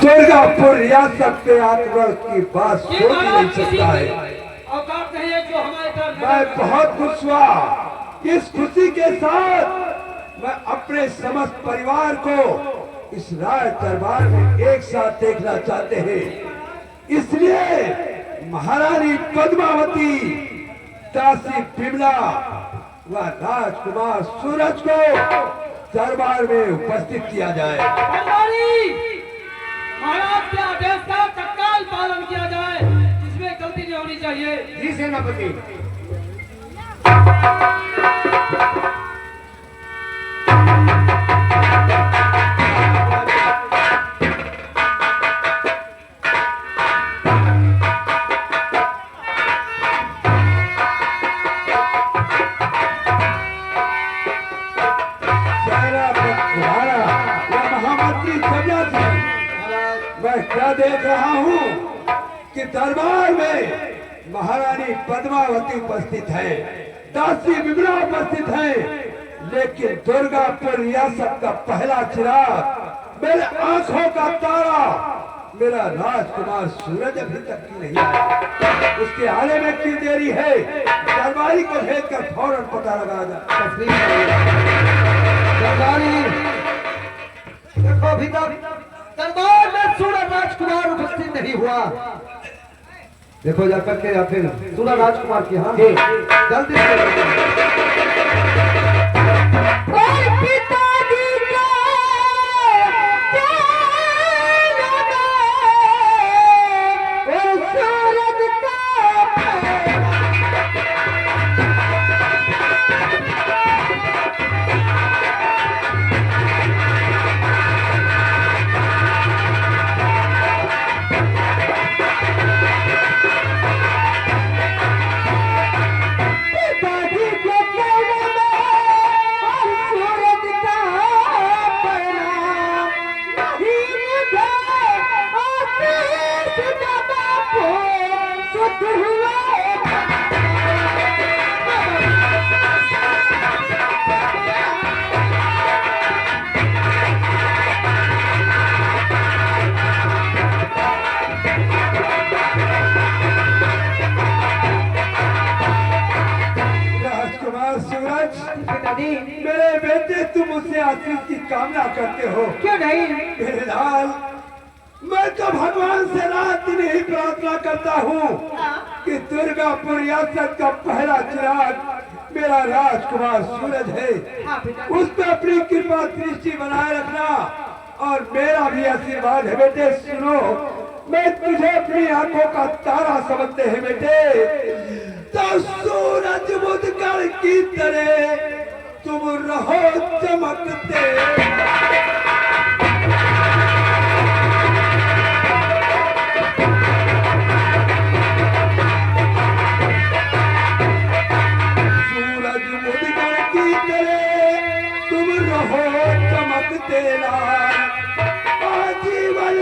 दुर्गापुर रियासत के आत्मा की बात सोच नहीं सकता है। मैं बहुत खुश हुआ। इस खुशी के साथ मैं अपने समस्त परिवार को इस राज दरबार में एक साथ देखना चाहते हैं। इसलिए महारानी पद्मावती, दासी बिमला व राजकुमार सूरज को दरबार में उपस्थित किया जाए। महाराज के आदेश का तत्काल पालन किया जाए, इसमें गलती नहीं होनी चाहिए। जी सेनापति। मैं क्या देख रहा हूँ कि दरबार में महारानी पद्मावती उपस्थित है, दासी बिमला उपस्थित है, लेकिन दुर्गापुर रियासत का पहला चिराग, मेरे आंखों का तारा, मेरा राजकुमार सूरज अभी तक की नहीं आया। उसके आने में क्यों देरी है? दरबारी को भेजकर फौरन पता लगा जाए। देखो अभी तक दरबार में सूरज राजकुमार उपस्थित नहीं हुआ। देखो जाकर के या फिर सूरज राजकुमार की हाँ जल्दी मेरे बेटे, तुम मुझसे आशीष की कामना करते हो? क्यों नहीं? मेरे लाल, मैं तो भगवान से रात दिन ही प्रार्थना करता हूँ कि दुर्गापुर रियासत का पहला चिराग मेरा राजकुमार सूरज है, उस पर अपनी कृपा दृष्टि बनाए रखना और मेरा भी आशीर्वाद है। बेटे सुनो, मैं तुझे अपनी आंखों का तारा समझते हैं बेटे, तो सूरज बुधकर की तरह तुम रहो चमकते। सूरज बुधकर की तरह तुम रहो चमकते लाल, आजीवन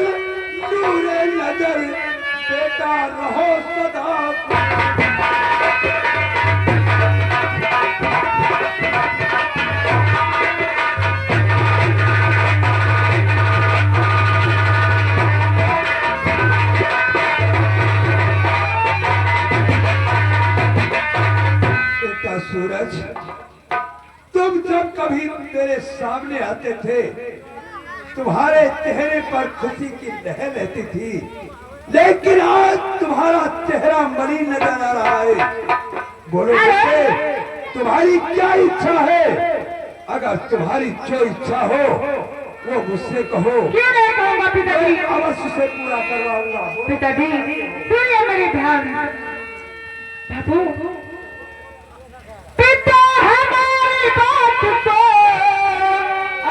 नूरे नजर बेटा रहो सदा। सूरज, तुम जब कभी मेरे सामने आते थे, तुम्हारे चेहरे पर खुशी की लहर रहती थी, लेकिन आज तुम्हारा चेहरा मलिन नजर आ रहा है। बोलो बेटे, तुम्हारी क्या इच्छा है? अगर तुम्हारी जो इच्छा हो वो मुझसे कहो। क्यों नहीं कहूँगा पिताजी? अवश्य से पूरा करवाऊंगा। पिताजी सुनिए मेरी ध्यान। बाबू, पिता हमारी बात को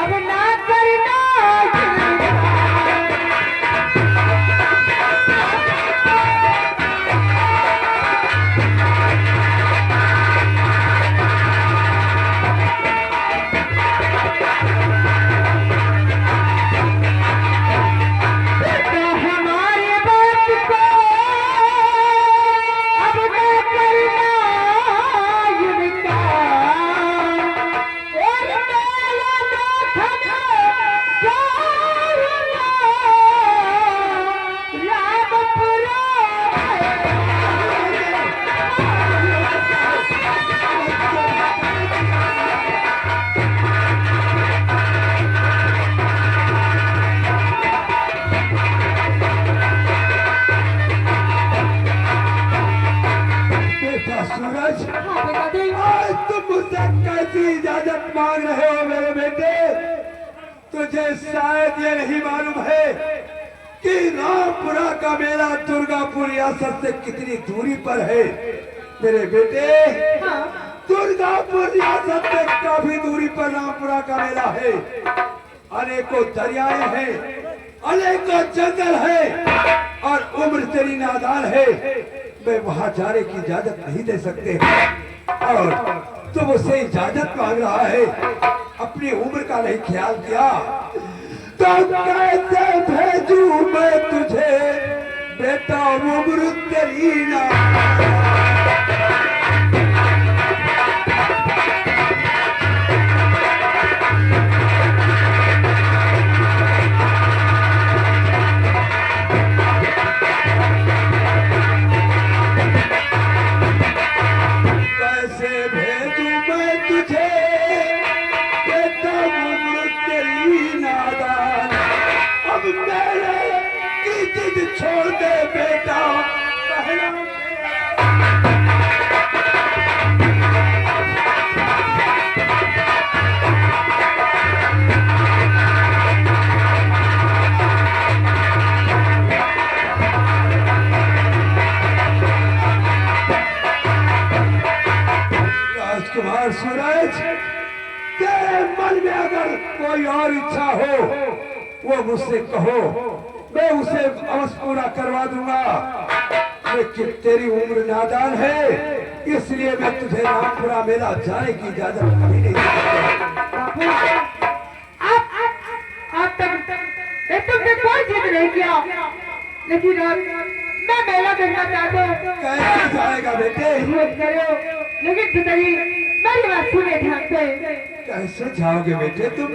अब ना करना। हमारी बात को अब ना करना। इजाजत मांग रहे हो मेरे बेटे, तुझे शायद ये नहीं मालूम है कि रामपुरा का मेला दुर्गापुर रियासत से कितनी दूरी पर है। मेरे बेटे, दुर्गापुर रियासत से काफी दूरी पर रामपुरा का मेला है। अनेकों दरियाएं हैं, अनेकों जंगल है और उम्र तेरी नादान है। मैं वहां जाने की इजाजत नहीं दे सकते और तुम उससे इजाजत मांग रहा है। अपनी उम्र का नहीं ख्याल किया तो कैसे भेजूं मैं तुझे बेटा, उम्र तेरी नादान। छोड़ दे बेटा, राजकुमार सूरज, तेरे मन में अगर कोई और इच्छा हो वो मुझसे कहो, मैं उसे अवश्य पूरा करवा दूंगा। लेकिन तेरी उम्र नादान है, इसलिए मैं तुझे रामपुरा मेला जाने की इजाजत कभी नहीं दूंगा। आप तुमने कोई जिद नहीं किया, लेकिन मैं मेला देखना चाहता हूँ। कैसे जाएगा बेटे? लेकिन पिताजी मेरी बात सुने ध्यान से। कैसे जाओगे बेटे तुम?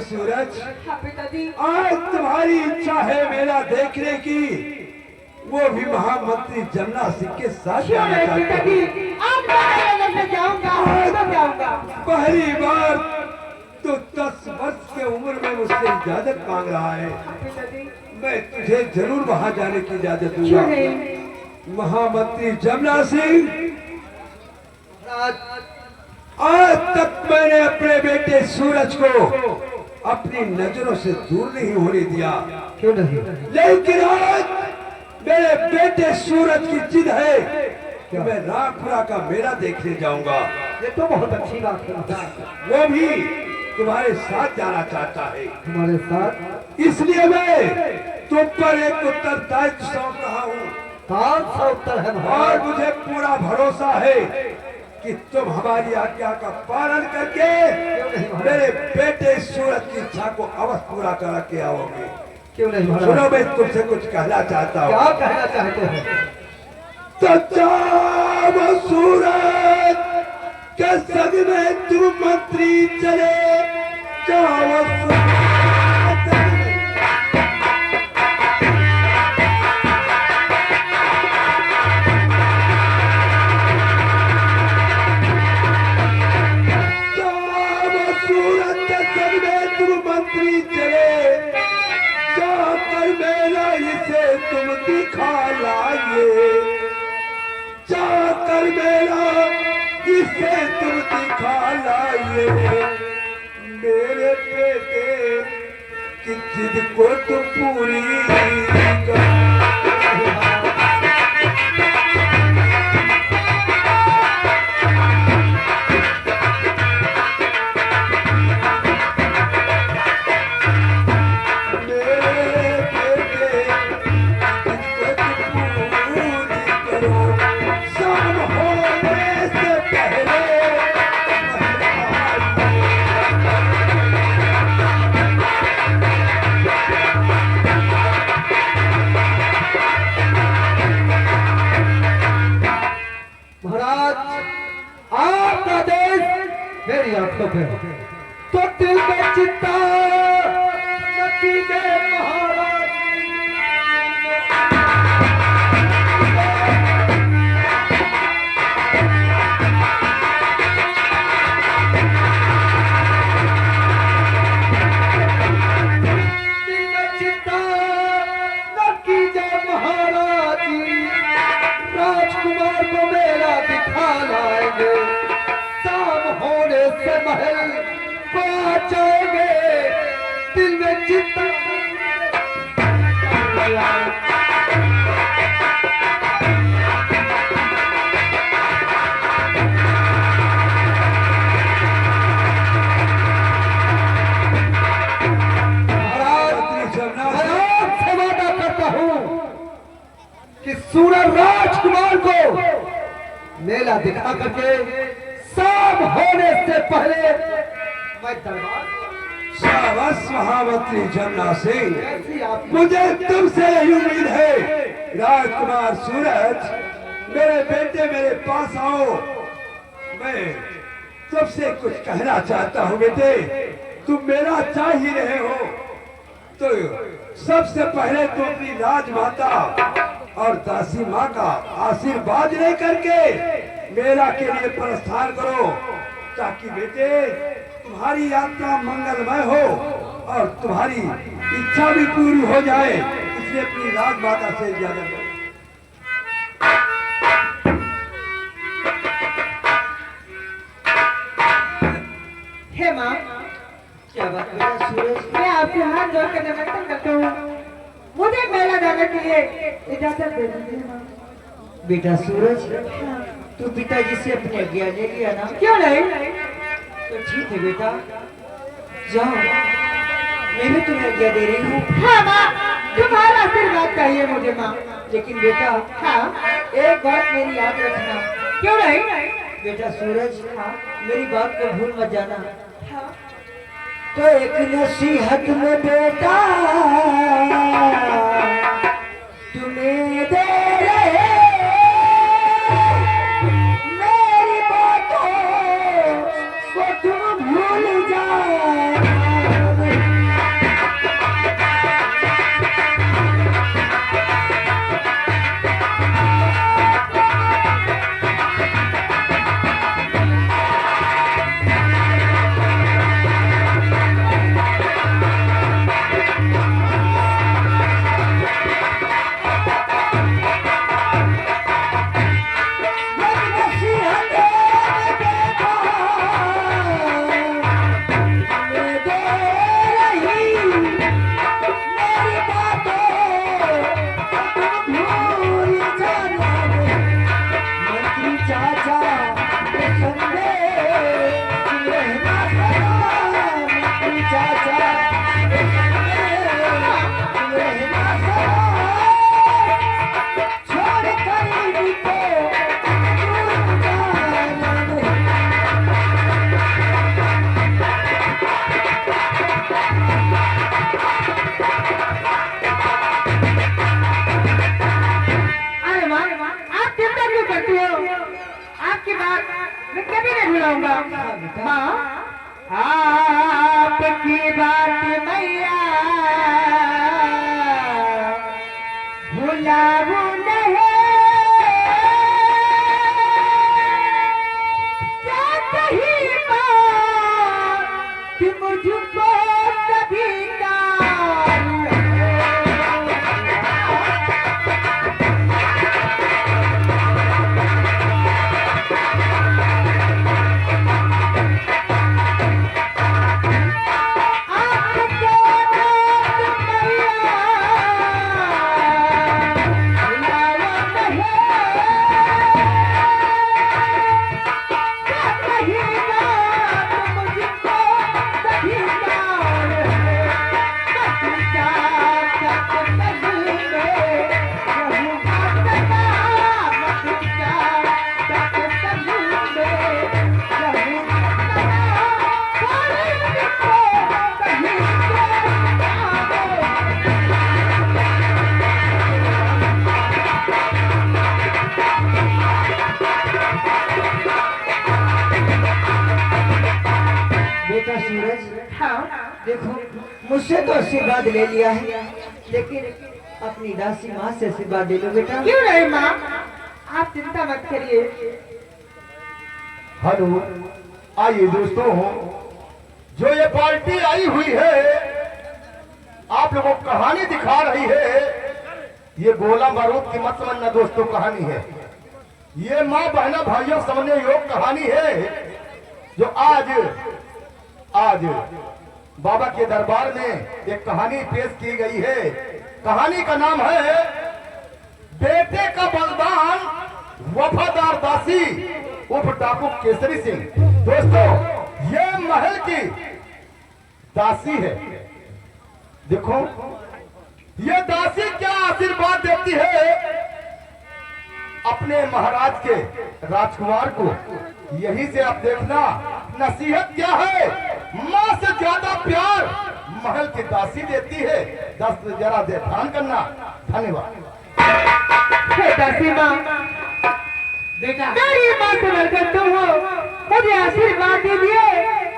सूरज, आज तुम्हारी इच्छा है मेला देखने की, वो भी महामंत्री जमुना सिंह के साथ जाना चाहते जाऊंगा। पहली बार तो 10 वर्ष की उम्र में मुझसे इजाजत मांग रहा है। मैं तुझे जरूर वहां जाने की इजाजत दूंगा। महामंत्री जमुना सिंह, आज तक मैंने अपने बेटे सूरज को अपनी नजरों से दूर नहीं होने दिया। क्यों नहीं? लेकिन आज मेरे बेटे सूरज की जिद है कि मैं रामपुरा का मेला देखने जाऊंगा। ये तो बहुत अच्छी बात है। वो भी तुम्हारे साथ जाना चाहता है। तुम्हारे साथ? इसलिए मैं तुम पर एक उत्तरदायित्व सौंप रहा हूँ। कौन सा उत्तर है? और मुझे पूरा भरोसा है कि तुम हमारी आज्ञा का पालन करके मेरे बेटे सूरज की इच्छा को अवश्य पूरा करा के आओगे। क्यों नहीं महाराज? सुनो, मैं तुमसे कुछ कहना चाहता हूँ। क्या कहना चाहते हो? जाओ सूरज के संग में तुम मंत्री चले जाओ। मंत्री चले जाकर मेला इसे तुम दिखा लाइए, जाकर मेला इसे तुम दिखा लाइए। मेरे बेटे की जिद को तुम पूरी कर फिर तो दिल में चिंता न कीजिए महाराज। दिल में चिंता न कीजिए महाराज, राजकुमार को मेरा दिखा लाएंगे, शाम होने से महल को आ जाएंगे। दिल में चिंता कि सूरज राजकुमार को मेला दिखा करके शाम होने से पहले मैं दरबार। शाबाश महामंत्री जमना सिंह, ऐसी आप मुझे तुमसे यही उम्मीद है। राजकुमार सूरज, मेरे बेटे मेरे पास आओ, मैं तुमसे कुछ कहना चाहता हूँ। बेटे तुम मेरा चाह ही रहे हो तो सबसे पहले तुम अपनी राजमाता और दासी माँ का आशीर्वाद ले करके मेला के लिए प्रस्थान करो, ताकि बेटे तुम्हारी यात्रा मंगलमय हो और तुम्हारी इच्छा भी पूरी हो जाए। इसलिए अपनी राजमाता से इजाजत दो। हे माँ, क्या बात बेटा सूरज? मैं आपके हाथ जोड़कर नमस्कार करता हूँ। मुझे मेला जाने के लिए इजाजत दे दीजिए माँ। बेटा सूरज, तू पिताजी से अपनी आज्ञा ले लिया ना? क्यों नहीं? तो ठीक है बेटा, जाओ, मैं भी तुम्हें आज्ञा दे रही हूँ। हाँ माँ, तुम्हारा आशीर्वाद चाहिए मुझे माँ। लेकिन बेटा हाँ, एक बात मेरी याद रखना। क्यों नहीं? बेटा सूरज, मेरी बात को भूल मत जाना। हाँ। तो एक नसीहत में बेटा तुम्हें दे रहे, मेरी बातों को तुम भूल जाओ। आपकी बात मैं कभी नहीं भुलाऊंगा माँ। आपकी बात मैया भुलाऊं नहीं, क्या कही बात मुझको कभी का। सूरज हाँ देखो, मुझसे तो आशीर्वाद ले लिया है, लेकिन अपनी दासी माँ से आशीर्वाद ले लो बेटा। क्यों नहीं माँ, आप चिंता मत करिए। हेलो, आइए दोस्तों, जो ये पार्टी आई हुई है आप लोगों को कहानी दिखा रही है, ये गोला बारूद की मत समझना दोस्तों कहानी है। ये माँ बहना भाइयों समझने योग कहानी है, जो आज बाबा के दरबार में एक कहानी पेश की गई है। कहानी का नाम है बेटे का बलिदान वफादार दासी उर्फ डाकू केसरी सिंह। दोस्तों, ये महल की दासी है। देखो, ये दासी क्या आशीर्वाद देती है अपने महाराज के राजकुमार को। यही से आप देखना नसीहत क्या है, माँ से ज्यादा प्यार महल की दासी देती है। जरा ध्यान करना। धन्यवाद। हे दासी माँ, बेटा मेरी माँ से बढ़कर तुम हो, मुझे आशीर्वाद दीजिए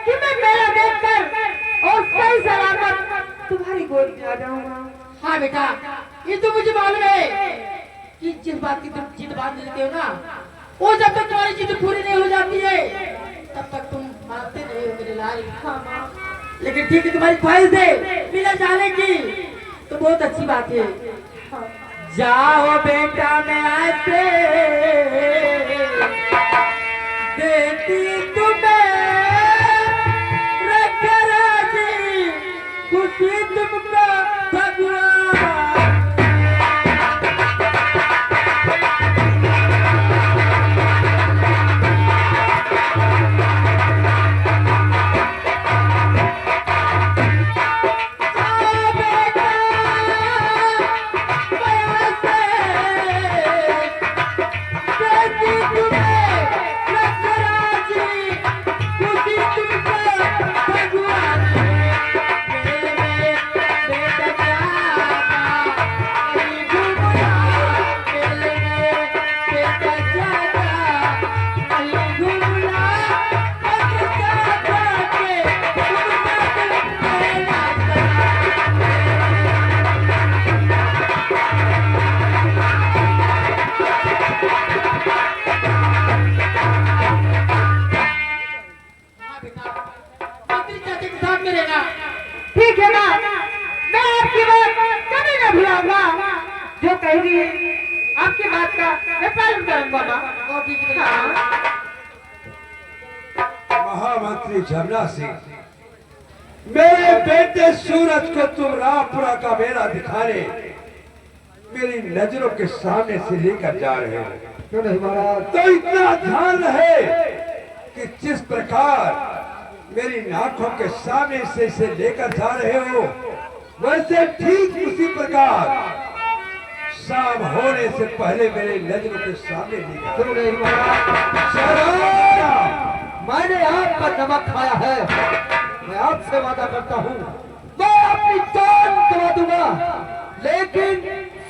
कि मैं मेला देखकर और सही सलामत तुम्हारी गोद में आ जाऊंगा। हाँ बेटा, ये तो मुझे मालूम है कि जिस बात की तुम जिद बात देते हो ना, वो जब तक तुम्हारी जिद पूरी नहीं हो जाती है तब तक तुम मानते नहीं हो मेरे लाल। हाँ माँ, लेकिन ठीक है, तुम्हारी ख्वाहिश है मिला जाने की तो बहुत अच्छी बात है। जाओ बेटा, मैं आते देती तुम्हें रख राजी, खुशी तुमको भगवान। ठीक है माँ, मैं आपकी बात कभी न भूलाऊंगा। जो कहेगी आपकी बात का मैं पालन करूंगा माँ। हाँ। महामंत्री जमुना सिंह, मेरे बेटे सूरज को तुम रामपुरा का मेला दिखाने मेरी नजरों के सामने से लेकर जा रहे हो। क्यों नहीं महाराज? तो इतना ध्यान रहे कि जिस प्रकार मेरी आंखों के सामने से इसे लेकर जा रहे हो, वैसे ठीक उसी प्रकार शाम होने से पहले मेरे नजरों के सामने लेकर। क्यों नहीं महाराज? मैंने आपका नमक खाया है, मैं आपसे वादा करता हूँ मैं अपनी जान गवा दूंगा, लेकिन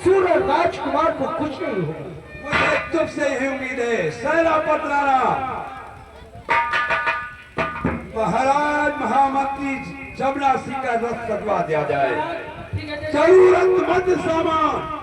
सूरज राजकुमार को कुछ नहीं होगा। मुझे तुमसे ही उम्मीद है सेनापति राणा। महाराज महामंत्री जमुना सिंह का रथ सजवा दिया जाए, जरूरतमंद सामान